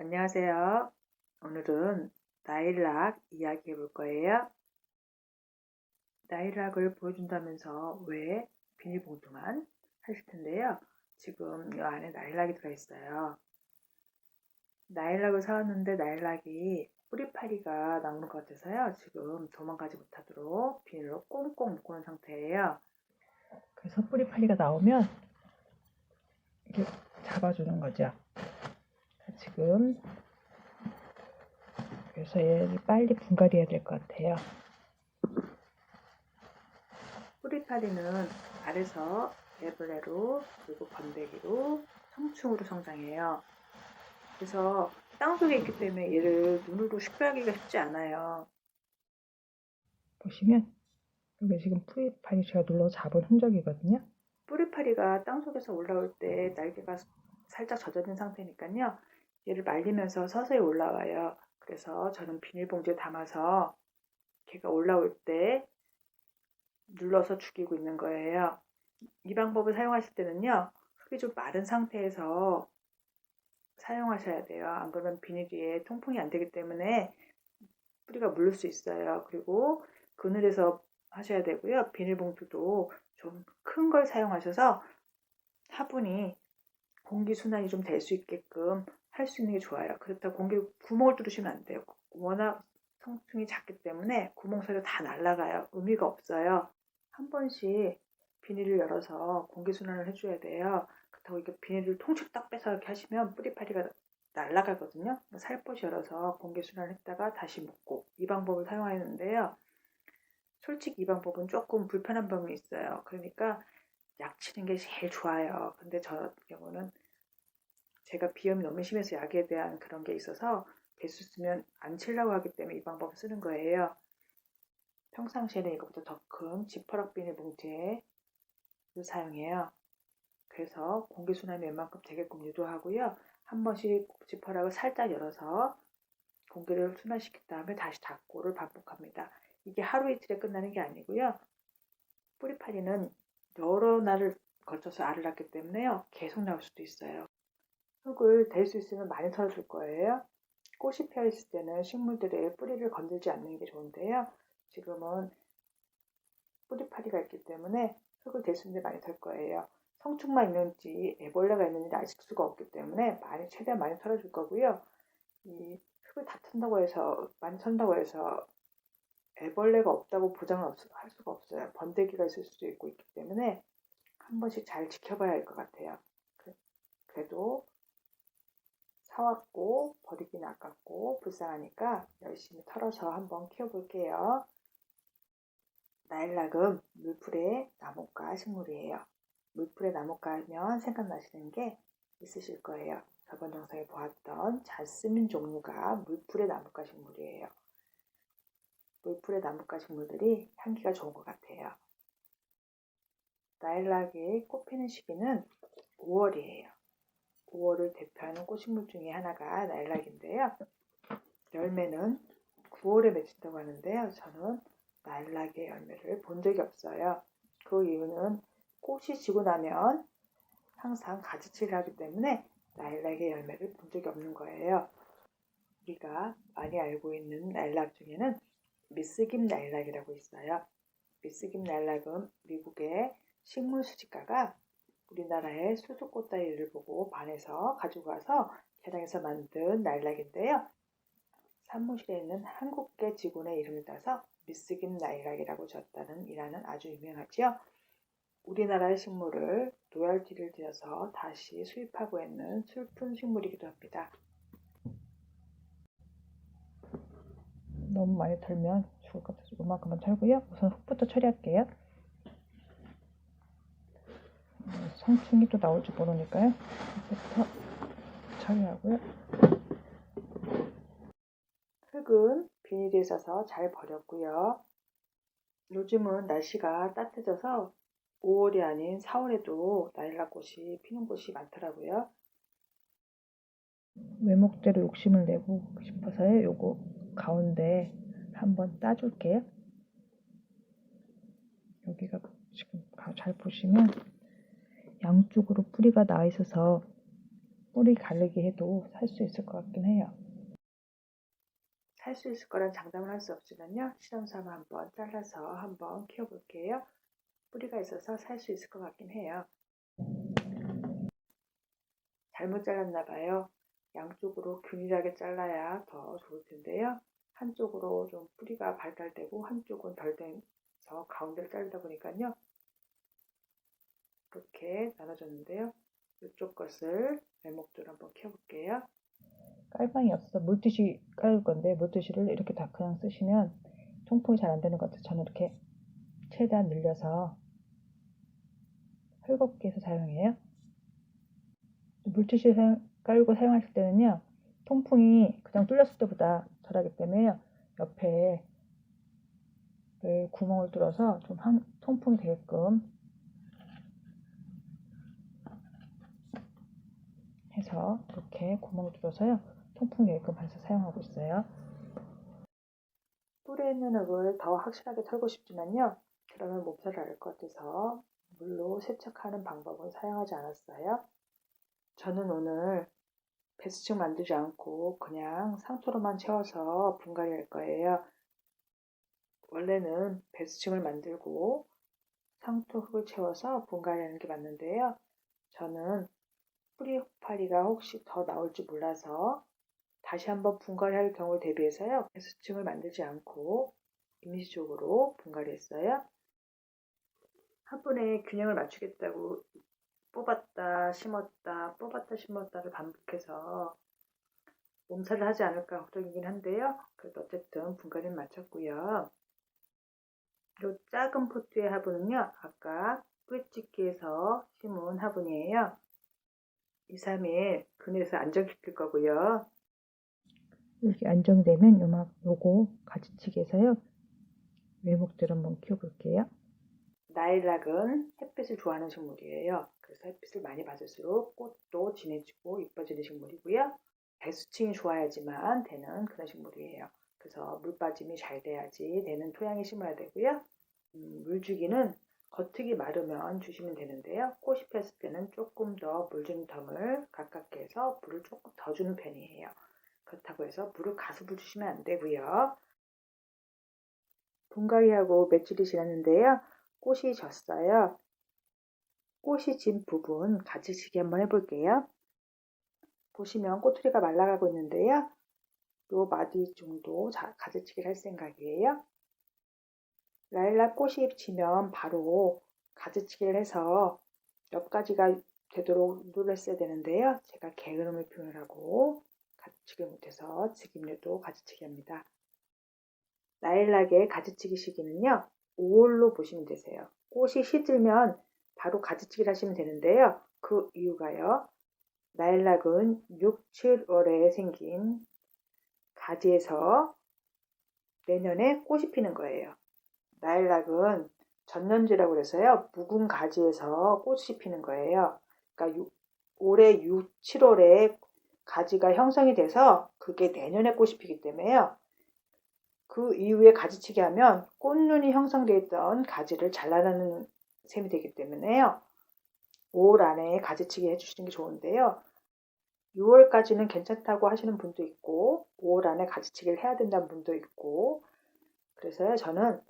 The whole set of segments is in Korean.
안녕하세요. 오늘은 나일락 이야기 해볼 거예요. 나일락을 보여준다면서 왜 비닐봉투만 하실 텐데요. 지금 이 안에 나일락이 들어있어요. 나일락을 사왔는데 나일락이 뿌리파리가 나오는 것 같아서요. 지금 도망가지 못하도록 비닐로 꽁꽁 묶어놓은 상태예요. 그래서 뿌리파리가 나오면 이렇게 잡아주는 거죠. 지금 그래서 얘를 빨리 분갈이해야 될 것 같아요. 뿌리파리는 알에서 애벌레로 그리고 번데기로 성충으로 성장해요. 그래서 땅속에 있기 때문에 얘를 눈으로 식별하기가 쉽지 않아요. 보시면 이게 지금 뿌리파리 제가 눌러 잡은 흔적이거든요. 뿌리파리가 땅속에서 올라올 때 날개가 살짝 젖어진 상태니까요. 얘를 말리면서 서서히 올라와요. 그래서 저는 비닐봉지에 담아서 걔가 올라올 때 눌러서 죽이고 있는 거예요. 이 방법을 사용하실 때는요. 흙이 좀 마른 상태에서 사용하셔야 돼요. 안 그러면 비닐이 통풍이 안 되기 때문에 뿌리가 물릴 수 있어요. 그리고 그늘에서 하셔야 되고요. 비닐봉투도 좀 큰 걸 사용하셔서 화분이 공기순환이 좀 될 수 있게끔 할 수 있는 게 좋아요. 그렇다고 공기 구멍을 뚫으시면 안 돼요. 워낙 성충이 작기 때문에 구멍 사이로 다 날아가요. 의미가 없어요. 한 번씩 비닐을 열어서 공기순환을 해줘야 돼요. 그렇다고 이렇게 비닐을 통째로 딱 빼서 이렇게 하시면 뿌리파리가 날아가거든요. 살포시 열어서 공기순환을 했다가 다시 묶고 이 방법을 사용하는데요. 솔직히 이 방법은 조금 불편한 부분이 있어요. 그러니까 약 치는 게 제일 좋아요. 근데 저 같은 경우는 제가 비염이 너무 심해서 약에 대한 그런 게 있어서 될 수 있으면 안 치려고 하기 때문에 이 방법을 쓰는 거예요. 평상시에는 이것보다 더 큰 지퍼락 비닐봉지를 사용해요. 그래서 공기순환이 웬만큼 되게끔 유도하고요. 한 번씩 지퍼락을 살짝 열어서 공기를 순환시킨 다음에 다시 닫고를 반복합니다. 이게 하루 이틀에 끝나는 게 아니고요. 뿌리파리는 여러 날을 거쳐서 알을 낳기 때문에요. 계속 나올 수도 있어요. 흙을 댈 수 있으면 많이 털어줄 거예요. 꽃이 피어 있을 때는 식물들의 뿌리를 건들지 않는 게 좋은데요. 지금은 뿌리파리가 있기 때문에 흙을 댈 수 있는데 많이 털 거예요. 성충만 있는지 애벌레가 있는지 알 수가 없기 때문에 최대한 많이 털어줄 거고요. 이 흙을 다 턴다고 해서 많이 턴다고 해서 애벌레가 없다고 보장을 할 수가 없어요. 번데기가 있을 수도 있기 때문에 한 번씩 잘 지켜봐야 할 것 같아요. 그래도 사왔고 버리기는 아깝고 불쌍하니까 열심히 털어서 한번 키워볼게요. 나일락은 물풀의 나뭇가 식물이에요. 물풀의 나뭇가 하면 생각나시는 게 있으실 거예요. 저번 영상에 보았던 자스민 종류가 물풀의 나뭇가 식물이에요. 물풀의 나뭇가 식물들이 향기가 좋은 것 같아요. 나일락이 꽃 피는 시기는 5월이에요. 5월을 대표하는 꽃식물 중에 하나가 나일락인데요. 열매는 9월에 맺힌다고 하는데요. 저는 나일락의 열매를 본 적이 없어요. 그 이유는 꽃이 지고 나면 항상 가지치기를 하기 때문에 나일락의 열매를 본 적이 없는 거예요. 우리가 많이 알고 있는 나일락 중에는 미스김 나일락이라고 있어요. 미스김 나일락은 미국의 식물 수집가가 우리나라의 수수꽃 따위를 보고 반해서 가지고 와서 개량해서 만든 나일락인데요. 사무실에 있는 한국계 직원의 이름을 따서 미스김 나일락이라고 지었다는 일화는 아주 유명하죠. 우리나라의 식물을 로열티를 들여서 다시 수입하고 있는 슬픈 식물이기도 합니다. 너무 많이 털면 죽을 것 같아서 이만큼만 털고요. 우선 흙부터 처리할게요. 성충이 또 나올지 모르니까요. 흙부터 처리하고요. 흙은 비닐에 있어서 잘 버렸고요. 요즘은 날씨가 따뜻해져서 5월이 아닌 4월에도 나일락 꽃이 피는 곳이 많더라고요. 외목대로 욕심을 내고 싶어서요. 요거 가운데 한번 따줄게요. 여기가 지금 잘 보시면 양쪽으로 뿌리가 나 있어서 뿌리 가르기 해도 살 수 있을 것 같긴 해요. 살 수 있을 거란 장담을 할 수 없지만요. 실험 삼아 한번 잘라서 한번 키워볼게요. 뿌리가 있어서 살 수 있을 것 같긴 해요. 잘못 잘랐나 봐요. 양쪽으로 균일하게 잘라야 더 좋을 텐데요. 한쪽으로 좀 뿌리가 발달되고 한쪽은 덜 돼서 가운데를 자르다 보니까요. 이렇게 나눠졌는데요. 이쪽 것을 매목대로 한번 키워볼게요. 깔방이 없어서 물티슈 깔을 건데 물티슈를 이렇게 다 그냥 쓰시면 통풍이 잘 안 되는 것 같아서 저는 이렇게 최대한 늘려서 헐겁게 해서 사용해요. 물티슈 깔고 사용하실 때는요. 통풍이 그냥 뚫렸을 때보다 덜하기 때문에요. 옆에 구멍을 뚫어서 좀 통풍이 되게끔 해서 이렇게 구멍을 뚫어서요. 통풍이 되게끔 해서 사용하고 있어요. 뿌리에 있는 흙을 더 확실하게 털고 싶지만요. 그러면 몸살을 앓을 것 같아서 물로 세척하는 방법은 사용하지 않았어요. 저는 오늘 배수층 만들지 않고 그냥 상토로만 채워서 분갈이 할 거예요. 원래는 배수층을 만들고 상토 흙을 채워서 분갈이 하는 게 맞는데요. 저는 뿌리 혹파리가 혹시 더 나올지 몰라서 다시 한번 분갈이 할 경우를 대비해서요. 배수층을 만들지 않고 임시적으로 분갈이 했어요. 한 번에 균형을 맞추겠다고 뽑았다 심었다 뽑았다 심었다를 반복해서 몸살을 하지 않을까 걱정이긴 한데요. 그래도 어쨌든 분갈이는 마쳤고요. 이 작은 포트의 화분은요. 아까 뿌리찍기에서 심은 화분이에요. 2, 3일 그늘에서 안정시킬 거고요. 이렇게 안정되면 요거 가지치기해서요. 외목대로 한번 키워볼게요. 라일락은 햇빛을 좋아하는 식물이에요. 그래서 햇빛을 많이 받을수록 꽃도 진해지고 이뻐지는 식물이고요. 배수층이 좋아야지만 되는 그런 식물이에요. 그래서 물 빠짐이 잘 돼야지 되는 토양에 심어야 되고요. 물주기는 겉흙이 마르면 주시면 되는데요. 꽃이 폈을 때는 조금 더 물 주는 텀을 가깝게 해서 물을 조금 더 주는 편이에요. 그렇다고 해서 물을 가수부 주시면 안 되고요. 분갈이하고 며칠이 지났는데요. 꽃이 졌어요. 꽃이 진 부분 가지치기 한번 해볼게요. 보시면 꼬투리가 말라가고 있는데요. 요 마디 정도 가지치기를 할 생각이에요. 라일락 꽃이 지면 바로 가지치기를 해서 옆 가지가 되도록 누를 써야 되는데요. 제가 게으름을 표현하고 가지치기 못해서 지금에도 가지치기 합니다. 라일락의 가지치기 시기는요. 5월로 보시면 되세요. 꽃이 시들면 바로 가지치기를 하시면 되는데요. 그 이유가요. 라일락은 6, 7월에 생긴 가지에서 내년에 꽃이 피는 거예요. 라일락은 전년지라고 그래서요. 묵은 가지에서 꽃이 피는 거예요. 그러니까 올해 6, 7월에 가지가 형성이 돼서 그게 내년에 꽃이 피기 때문에요. 그 이후에 가지치기 하면 꽃눈이 형성되어 있던 가지를 잘라내는 셈이 되기 때문에요. 5월 안에 가지치기 해주시는 게 좋은데요. 6월까지는 괜찮다고 하시는 분도 있고 5월 안에 가지치기를 해야 된다는 분도 있고 그래서요. 저는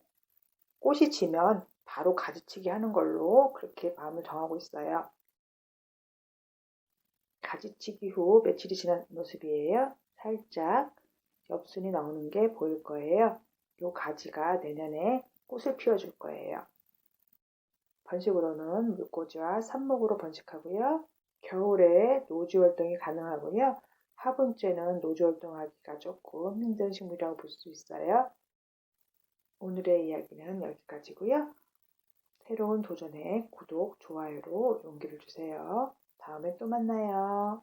꽃이 지면 바로 가지치기 하는 걸로 그렇게 마음을 정하고 있어요. 가지치기 후 며칠이 지난 모습이에요. 살짝 엽순이 나오는 게 보일 거예요. 이 가지가 내년에 꽃을 피워줄 거예요. 번식으로는 물꽂이와 삽목으로 번식하고요. 겨울에 노지 활동이 가능하고요. 화분째는 노지 활동하기가 조금 힘든 식물이라고 볼 수 있어요. 오늘의 이야기는 여기까지고요. 새로운 도전에 구독, 좋아요로 용기를 주세요. 다음에 또 만나요.